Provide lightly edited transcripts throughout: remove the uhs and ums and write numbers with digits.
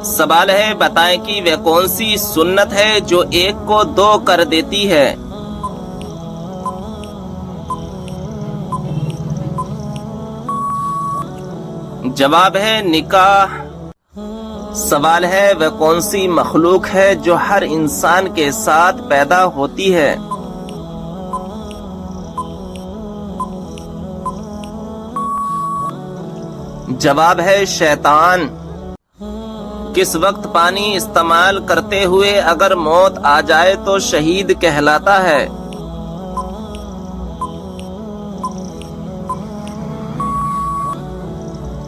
سوال ہے بتائیں کہ وہ کون سی سنت ہے جو ایک کو دو کر دیتی ہے؟ جواب ہے نکاح۔ سوال ہے وہ کون سی مخلوق ہے جو ہر انسان کے ساتھ پیدا ہوتی ہے؟ جواب ہے شیطان۔ کس وقت پانی استعمال کرتے ہوئے اگر موت آ جائے تو شہید کہلاتا ہے؟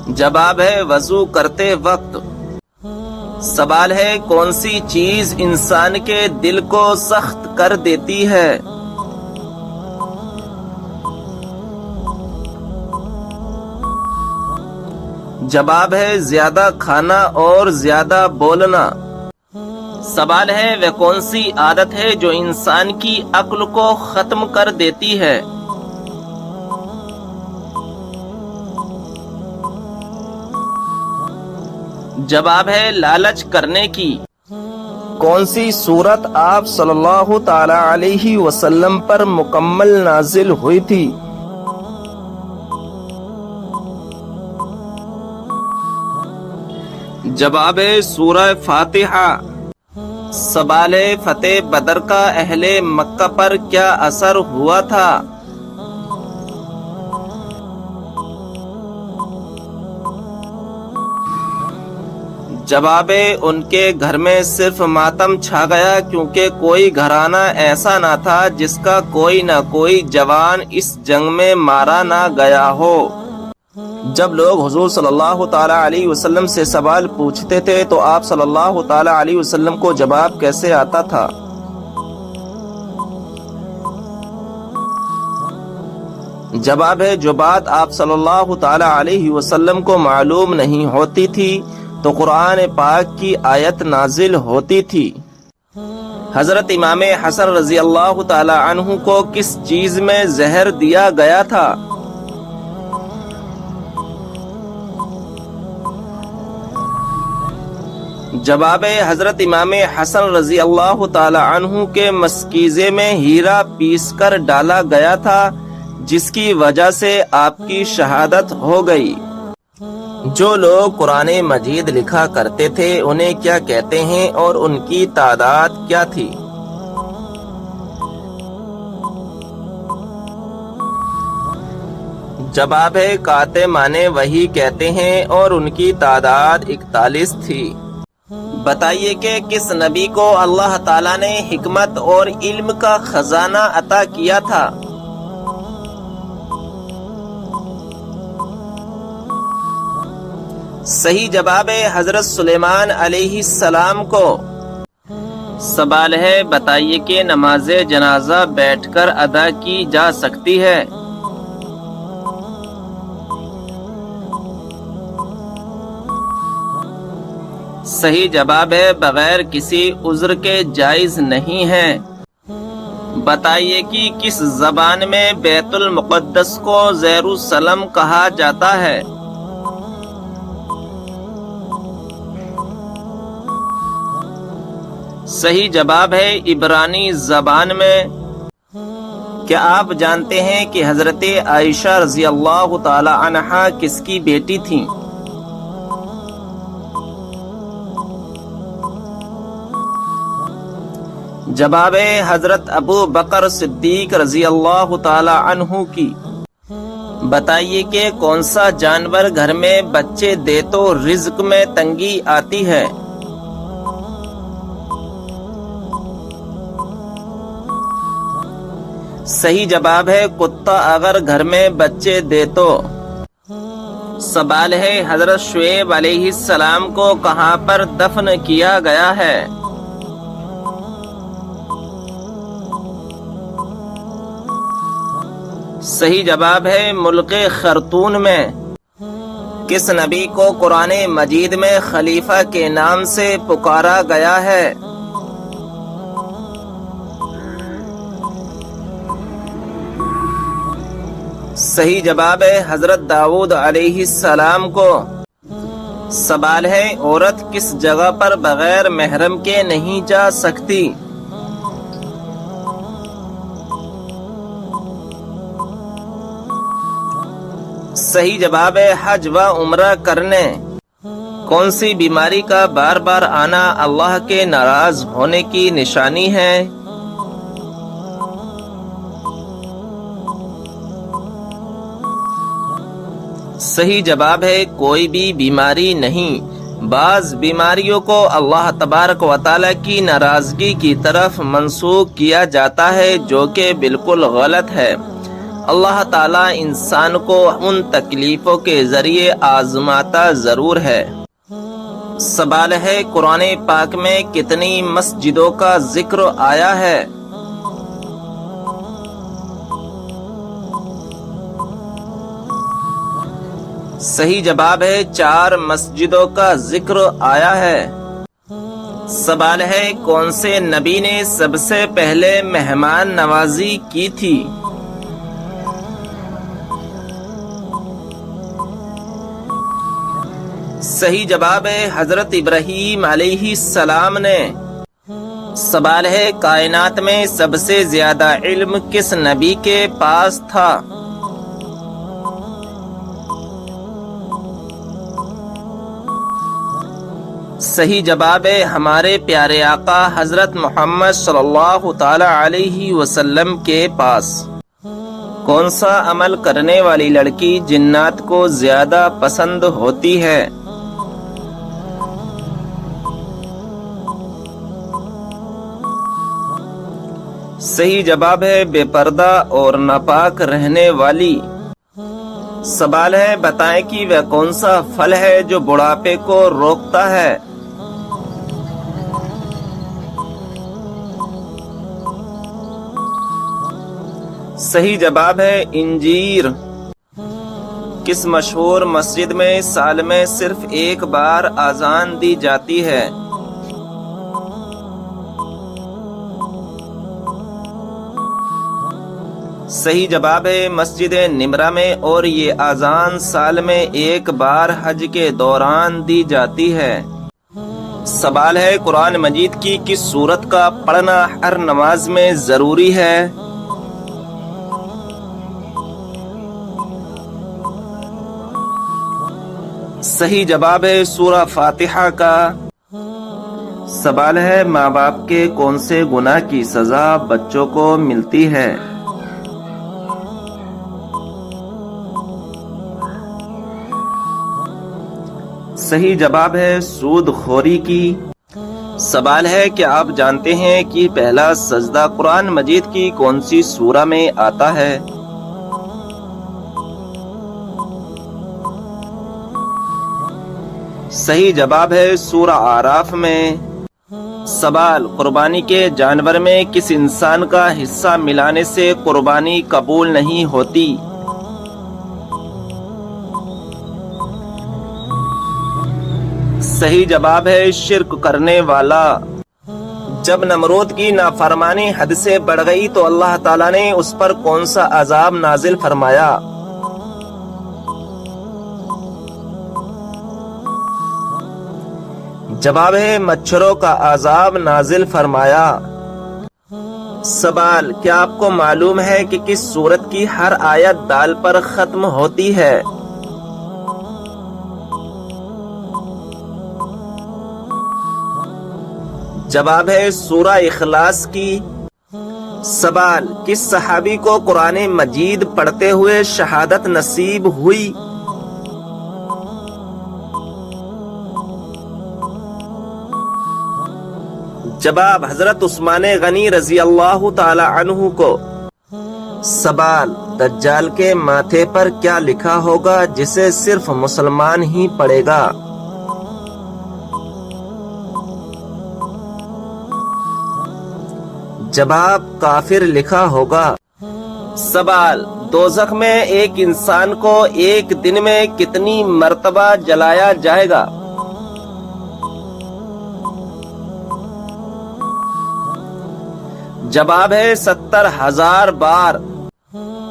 جواب ہے وضو کرتے وقت۔ سوال ہے کون سی چیز انسان کے دل کو سخت کر دیتی ہے؟ جواب ہے زیادہ کھانا اور زیادہ بولنا۔ سوال ہے وہ کون سی عادت ہے جو انسان کی عقل کو ختم کر دیتی ہے؟ جواب ہے لالچ کرنے کی۔ کون سی سورت آپ صلی اللہ تعالی علیہ وسلم پر مکمل نازل ہوئی تھی؟ جواب ہے سورہ فاتحہ۔ سوال ہے فتح بدر کا اہل مکہ پر کیا اثر ہوا تھا؟ جواب ہے ان کے گھر میں صرف ماتم چھا گیا کیونکہ کوئی گھرانہ ایسا نہ تھا جس کا کوئی نہ کوئی جوان اس جنگ میں مارا نہ گیا ہو۔ جب لوگ حضور صلی اللہ تعالی علیہ وسلم سے سوال پوچھتے تھے تو آپ صلی اللہ تعالی علیہ وسلم کو جواب کیسے آتا تھا؟ جواب ہے جو بات آپ صلی اللہ تعالی علیہ وسلم کو معلوم نہیں ہوتی تھی تو قرآن پاک کی آیت نازل ہوتی تھی۔ حضرت امام حسن رضی اللہ تعالی عنہ کو کس چیز میں زہر دیا گیا تھا؟ جواب حضرت امام حسن رضی اللہ تعالی عنہ کے مستکیزے میں ہیرا پیس کر ڈالا گیا تھا جس کی وجہ سے آپ کی شہادت ہو گئی۔ جو لوگ قرآن مجید لکھا کرتے تھے انہیں کیا کہتے ہیں اور ان کی تعداد کیا تھی؟ جواب ہے کاتمان وحی کہتے ہیں اور ان کی تعداد 41 تھی۔ بتائیے کہ کس نبی کو اللہ تعالیٰ نے حکمت اور علم کا خزانہ عطا کیا تھا؟ صحیح جواب ہے حضرت سلیمان علیہ السلام کو۔ سوال ہے بتائیے کہ نماز جنازہ بیٹھ کر ادا کی جا سکتی ہے؟ صحیح جواب ہے بغیر کسی عذر کے جائز نہیں ہے۔ بتائیے کہ کس زبان میں بیت المقدس کو یروشلم کہا جاتا ہے؟ صحیح جواب ہے عبرانی زبان میں۔ کیا آپ جانتے ہیں کہ حضرت عائشہ رضی اللہ تعالی عنہا کس کی بیٹی تھیں؟ جواب ہے حضرت ابو بکر صدیق رضی اللہ تعالی عنہ کی۔ بتائیے کہ کون سا جانور گھر میں بچے دے تو رزق میں تنگی آتی ہے؟ صحیح جواب ہے کتا اگر گھر میں بچے دے تو۔ سوال ہے حضرت شعیب علیہ السلام کو کہاں پر دفن کیا گیا ہے؟ صحیح جواب ہے ملک خرطون میں۔ کس نبی کو قرآن مجید میں خلیفہ کے نام سے پکارا گیا ہے؟ صحیح جواب ہے حضرت داؤد علیہ السلام کو۔ سوال ہے عورت کس جگہ پر بغیر محرم کے نہیں جا سکتی؟ صحیح جواب ہے حج و عمرہ کرنے۔ کون سی بیماری کا بار بار آنا اللہ کے ناراض ہونے کی نشانی ہے؟ صحیح جواب ہے کوئی بھی بیماری نہیں۔ بعض بیماریوں کو اللہ تبارک و تعالیٰ کی ناراضگی کی طرف منسوخ کیا جاتا ہے جو کہ بالکل غلط ہے۔ اللہ تعالیٰ انسان کو ان تکلیفوں کے ذریعے آزماتا ضرور ہے۔ سوال ہے قرآن پاک میں کتنی مسجدوں کا ذکر آیا ہے؟ صحیح جواب ہے 4 مسجدوں کا ذکر آیا ہے۔ سوال ہے کون سے نبی نے سب سے پہلے مہمان نوازی کی تھی؟ صحیح جواب ہے حضرت ابراہیم علیہ السلام نے۔ سوال ہے کائنات میں سب سے زیادہ علم کس نبی کے پاس تھا؟ صحیح جواب ہے ہمارے پیارے آقا حضرت محمد صلی اللہ تعالی علیہ وسلم کے پاس۔ کون سا عمل کرنے والی لڑکی جنات کو زیادہ پسند ہوتی ہے؟ صحیح جواب ہے بے پردہ اور ناپاک رہنے والی۔ سوال ہے بتائیں کہ وہ کون سا پھل ہے جو بڑھاپے کو روکتا ہے؟ صحیح جواب ہے انجیر۔ کس مشہور مسجد میں سال میں صرف ایک بار اذان دی جاتی ہے؟ صحیح جواب ہے مسجد نمرہ میں، اور یہ اذان سال میں ایک بار حج کے دوران دی جاتی ہے۔ سوال ہے قرآن مجید کی کس سورت کا پڑھنا ہر نماز میں ضروری ہے؟ صحیح جواب ہے سورہ فاتحہ کا۔ سوال ہے ماں باپ کے کون سے گناہ کی سزا بچوں کو ملتی ہے؟ صحیح جواب ہے سود خوری کی۔ سوال ہے کہ آپ جانتے ہیں کہ پہلا سجدہ قرآن مجید کی کون سی سورہ میں آتا ہے؟ صحیح جواب ہے سورہ اعراف میں۔ سوال قربانی کے جانور میں کس انسان کا حصہ ملانے سے قربانی قبول نہیں ہوتی؟ صحیح جواب ہے شرک کرنے والا۔ جب نمرود کی نافرمانی حد سے بڑھ گئی تو اللہ تعالیٰ نے اس پر کون سا عذاب نازل فرمایا؟ جواب ہے مچھروں کا عذاب نازل فرمایا۔ سوال کیا آپ کو معلوم ہے کہ کس سورت کی ہر آیت دال پر ختم ہوتی ہے؟ جواب ہے سورہ اخلاص کی۔ سوال کس صحابی کو قرآن مجید پڑھتے ہوئے شہادت نصیب ہوئی؟ جواب حضرت عثمان غنی رضی اللہ تعالی عنہ کو۔ سوال دجال کے ماتھے پر کیا لکھا ہوگا جسے صرف مسلمان ہی پڑھے گا؟ جواب کافر لکھا ہوگا۔ سوال دوزخ میں ایک انسان کو ایک دن میں کتنی مرتبہ جلایا جائے گا؟ جواب ہے 70,000 بار۔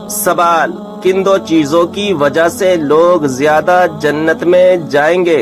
سوال کن 2 چیزوں کی وجہ سے لوگ زیادہ جنت میں جائیں گے؟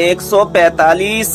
145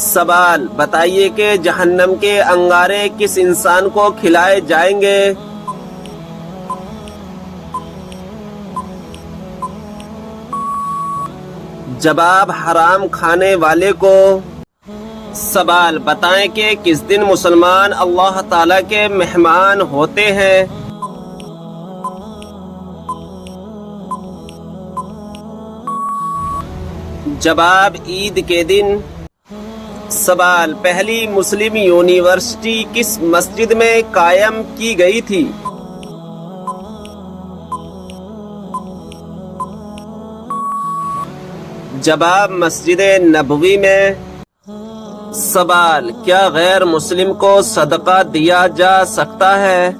سوال بتائیے کہ جہنم کے انگارے کس انسان کو کھلائے جائیں گے؟ جواب حرام کھانے والے کو۔ سوال بتائیں کہ کس دن مسلمان اللہ تعالیٰ کے مہمان ہوتے ہیں؟ جواب عید کے دن۔ سوال پہلی مسلم یونیورسٹی کس مسجد میں قائم کی گئی تھی؟ جواب مسجد نبوی میں۔ سوال کیا غیر مسلم کو صدقہ دیا جا سکتا ہے؟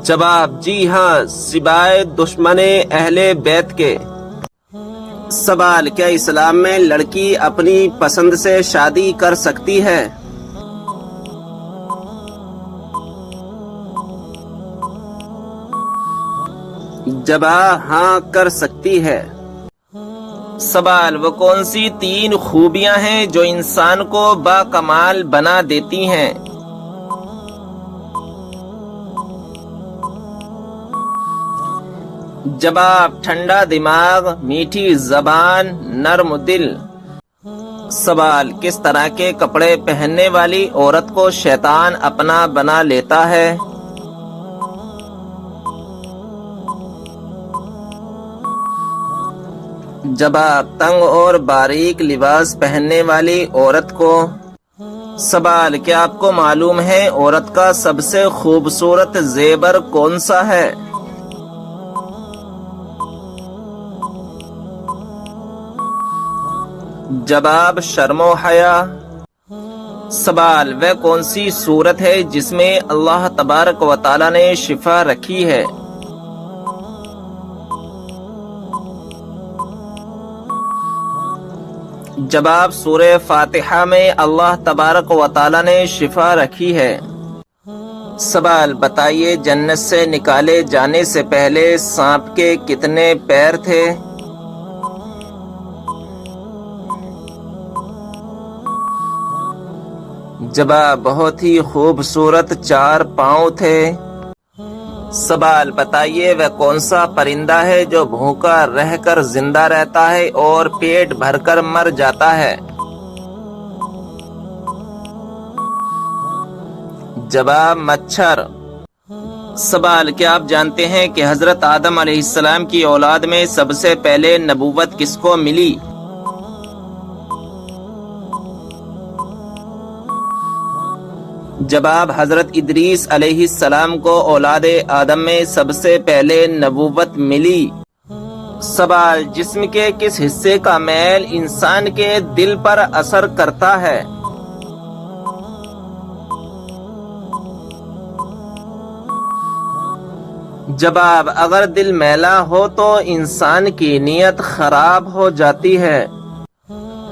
جواب جی ہاں، سوائے دشمن اہل بیت کے۔ سوال کیا اسلام میں لڑکی اپنی پسند سے شادی کر سکتی ہے؟ جواب ہاں کر سکتی ہے۔ سوال وہ کون سی 3 خوبیاں ہیں جو انسان کو باکمال بنا دیتی ہیں؟ جواب ٹھنڈا دماغ، میٹھی زبان، نرم دل۔ سوال کس طرح کے کپڑے پہننے والی عورت کو شیطان اپنا بنا لیتا ہے؟ جواب تنگ اور باریک لباس پہننے والی عورت کو۔ سوال کیا آپ کو معلوم ہے عورت کا سب سے خوبصورت زیور کون سا ہے؟ جواب شرم و حیا۔ سوال وہ کون سی صورت ہے جس میں اللہ تبارک و تعالی نے شفا رکھی ہے؟ جواب سورہ فاتحہ میں اللہ تبارک و تعالی نے شفا رکھی ہے۔ سوال بتائیے جنت سے نکالے جانے سے پہلے سانپ کے کتنے پیر تھے؟ جواب بہت ہی خوبصورت 4 پاؤں تھے۔ سوال بتائیے وہ کون سا پرندہ ہے جو بھوکا رہ کر زندہ رہتا ہے اور پیٹ بھر کر مر جاتا ہے؟ جواب مچھر۔ سوال کیا آپ جانتے ہیں کہ حضرت آدم علیہ السلام کی اولاد میں سب سے پہلے نبوت کس کو ملی؟ جواب حضرت ادریس علیہ السلام کو اولاد آدم میں سب سے پہلے نبوت ملی۔ سوال جسم کے کس حصے کا میل انسان کے دل پر اثر کرتا ہے؟ جواب اگر دل میلا ہو تو انسان کی نیت خراب ہو جاتی ہے۔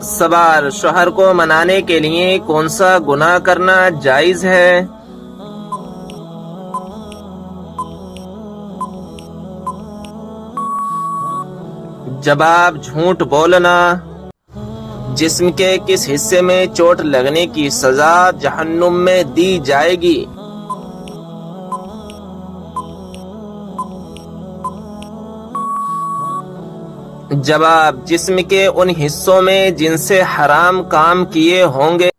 سوال شوہر کو منانے کے لیے کون سا گناہ کرنا جائز ہے؟ جواب جھوٹ بولنا۔ جسم کے کس حصے میں چوٹ لگنے کی سزا جہنم میں دی جائے گی؟ جواب جسم کے ان حصوں میں جن سے حرام کام کیے ہوں گے۔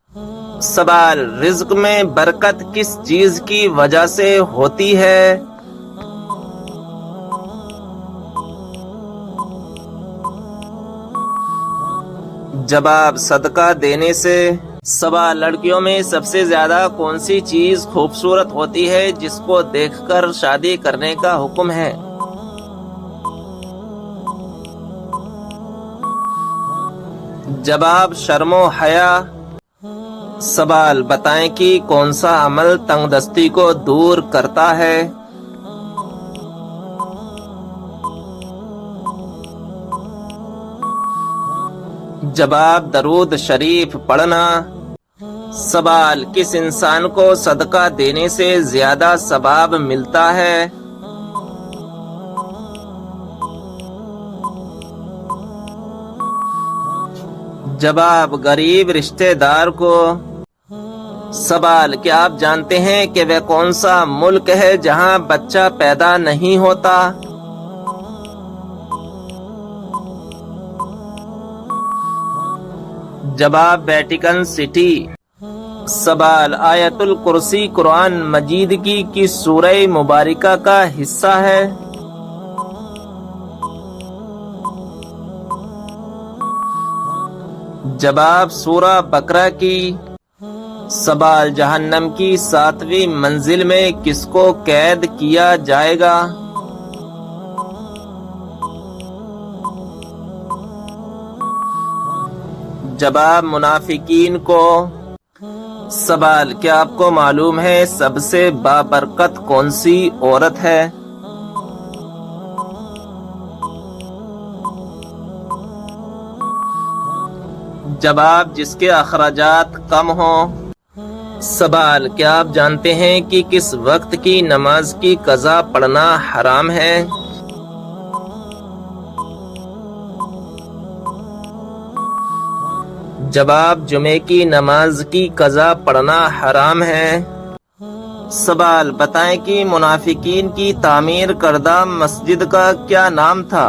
سوال رزق میں برکت کس چیز کی وجہ سے ہوتی ہے؟ جواب صدقہ دینے سے۔ سوال لڑکیوں میں سب سے زیادہ کون سی چیز خوبصورت ہوتی ہے جس کو دیکھ کر شادی کرنے کا حکم ہے؟ جواب شرم و حیا۔ سوال بتائیں کہ کون سا عمل تنگ دستی کو دور کرتا ہے؟ جواب درود شریف پڑھنا۔ سوال کس انسان کو صدقہ دینے سے زیادہ ثواب ملتا ہے؟ جب آپ غریب رشتہ دار کو سوال، کیا آپ جانتے ہیں کہ وہ کون سا ملک ہے جہاں بچہ پیدا نہیں ہوتا؟ جواب، ویٹیکن سٹی۔ سوال، آیت الکرسی قرآن مجید کی کس سورہ مبارکہ کا حصہ ہے؟ جواب، سورہ بقرہ کی۔ سوال، جہنم کی 7ویں منزل میں کس کو قید کیا جائے گا؟ جواب، منافقین کو۔ سوال، کیا آپ کو معلوم ہے سب سے بابرکت کون سی عورت ہے؟ جواب، جس کے اخراجات کم ہوں۔ سوال، کیا آپ جانتے ہیں کہ کس وقت کی نماز کی قضا پڑھنا حرام ہے؟ جواب، جمعے کی نماز کی قضا پڑھنا حرام ہے۔ سوال، بتائیں کہ منافقین کی تعمیر کردہ مسجد کا کیا نام تھا؟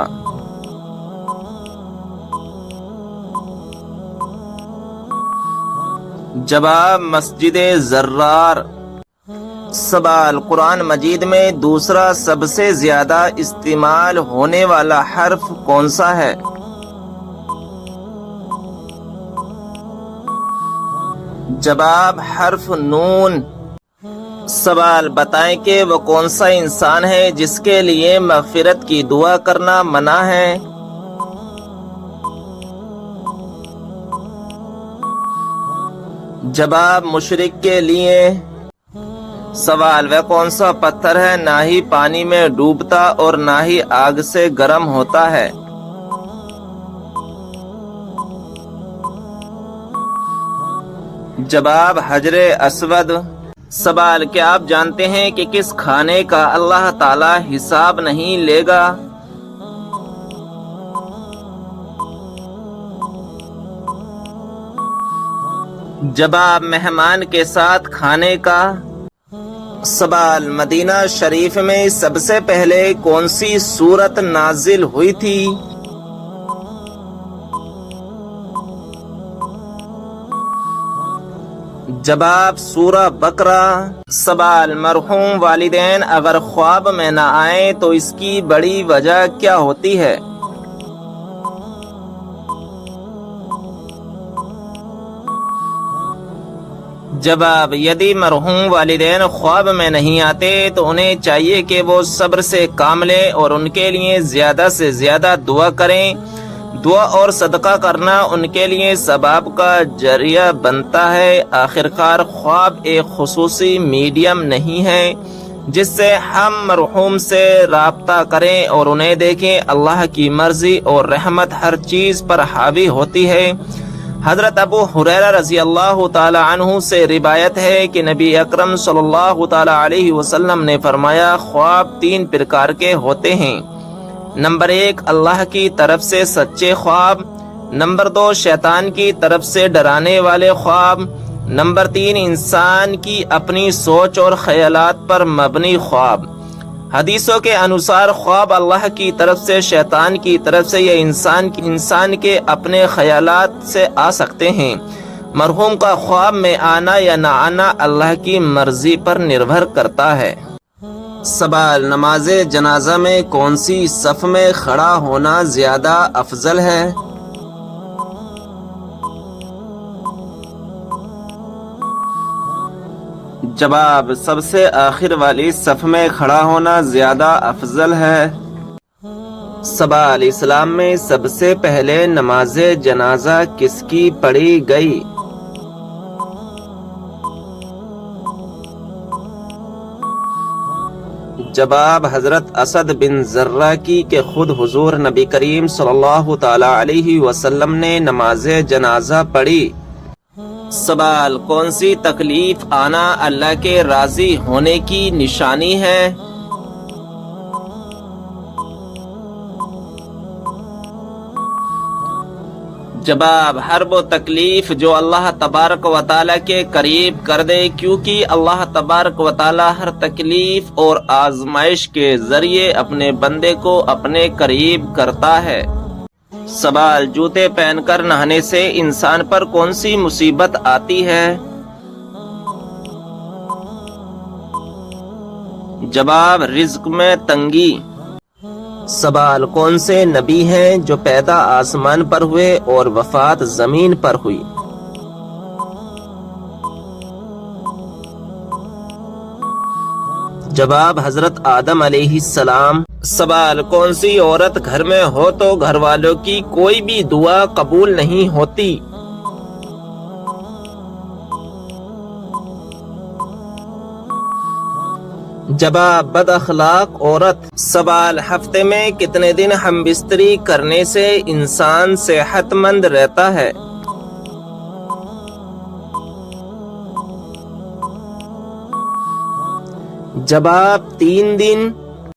جواب، مسجد زرار۔ سوال، قرآن مجید میں دوسرا سب سے زیادہ استعمال ہونے والا حرف کون سا ہے؟ جواب، حرف نون۔ سوال، بتائیں کہ وہ کون سا انسان ہے جس کے لیے مغفرت کی دعا کرنا منع ہے؟ جواب، مشرک کے لیے۔ سوال، وہ کون سا پتھر ہے نہ ہی پانی میں ڈوبتا اور نہ ہی آگ سے گرم ہوتا ہے؟ جواب، حجر اسود۔ سوال، کیا آپ جانتے ہیں کہ کس کھانے کا اللہ تعالی حساب نہیں لے گا؟ جواب، مہمان کے ساتھ کھانے کا۔ سوال، مدینہ شریف میں سب سے پہلے کون سی سورت نازل ہوئی تھی؟ جواب، سورہ بقرہ۔ سوال، مرحوم والدین اگر خواب میں نہ آئیں تو اس کی بڑی وجہ کیا ہوتی ہے؟ جواب، یدی مرحوم والدین خواب میں نہیں آتے تو انہیں چاہیے کہ وہ صبر سے کام لیں اور ان کے لیے زیادہ سے زیادہ دعا کریں۔ دعا اور صدقہ کرنا ان کے لیے ثواب کا ذریعہ بنتا ہے۔ آخرکار خواب ایک خصوصی میڈیم نہیں ہے جس سے ہم مرحوم سے رابطہ کریں اور انہیں دیکھیں۔ اللہ کی مرضی اور رحمت ہر چیز پر حاوی ہوتی ہے۔ حضرت ابو ہریرہ رضی اللہ تعالی عنہ سے روایت ہے کہ نبی اکرم صلی اللہ تعالی علیہ وسلم نے فرمایا، خواب 3 پرکار کے ہوتے ہیں۔ نمبر 1، اللہ کی طرف سے سچے خواب۔ نمبر 2، شیطان کی طرف سے ڈرانے والے خواب۔ نمبر 3، انسان کی اپنی سوچ اور خیالات پر مبنی خواب۔ حدیثوں کے انوسار خواب اللہ کی طرف سے، شیطان کی طرف سے یا انسان کے اپنے خیالات سے آ سکتے ہیں۔ مرحوم کا خواب میں آنا یا نہ آنا اللہ کی مرضی پر نربھر کرتا ہے۔ سوال، نماز جنازہ میں کون سی صف میں کھڑا ہونا زیادہ افضل ہے؟ جواب، سب سے آخر والی صف میں کھڑا ہونا زیادہ افضل ہے۔ سوال، اسلام میں سب سے پہلے نماز جنازہ کس کی پڑھی گئی؟ جواب، حضرت اسد بن زرہ کی، کہ خود حضور نبی کریم صلی اللہ تعالی علیہ وسلم نے نماز جنازہ پڑھی۔ سوال، کون سی تکلیف آنا اللہ کے راضی ہونے کی نشانی ہے؟ جواب ہر وہ تکلیف جو اللہ تبارک و تعالیٰ کے قریب کر دے، کیونکہ اللہ تبارک و تعالیٰ ہر تکلیف اور آزمائش کے ذریعے اپنے بندے کو اپنے قریب کرتا ہے۔ سوال، جوتے پہن کر نہانے سے انسان پر کون سی مصیبت آتی ہے؟ جواب، رزق میں تنگی۔ سوال، کون سے نبی ہیں جو پیدا آسمان پر ہوئے اور وفات زمین پر ہوئی؟ جواب، حضرت آدم علیہ السلام۔ سوال، کون سی عورت گھر میں ہو تو گھر والوں کی کوئی بھی دعا قبول نہیں ہوتی؟ جواب، بد اخلاق عورت۔ سوال، ہفتے میں کتنے دن ہم بستری کرنے سے انسان صحت مند رہتا ہے؟ جواب، 3 دن۔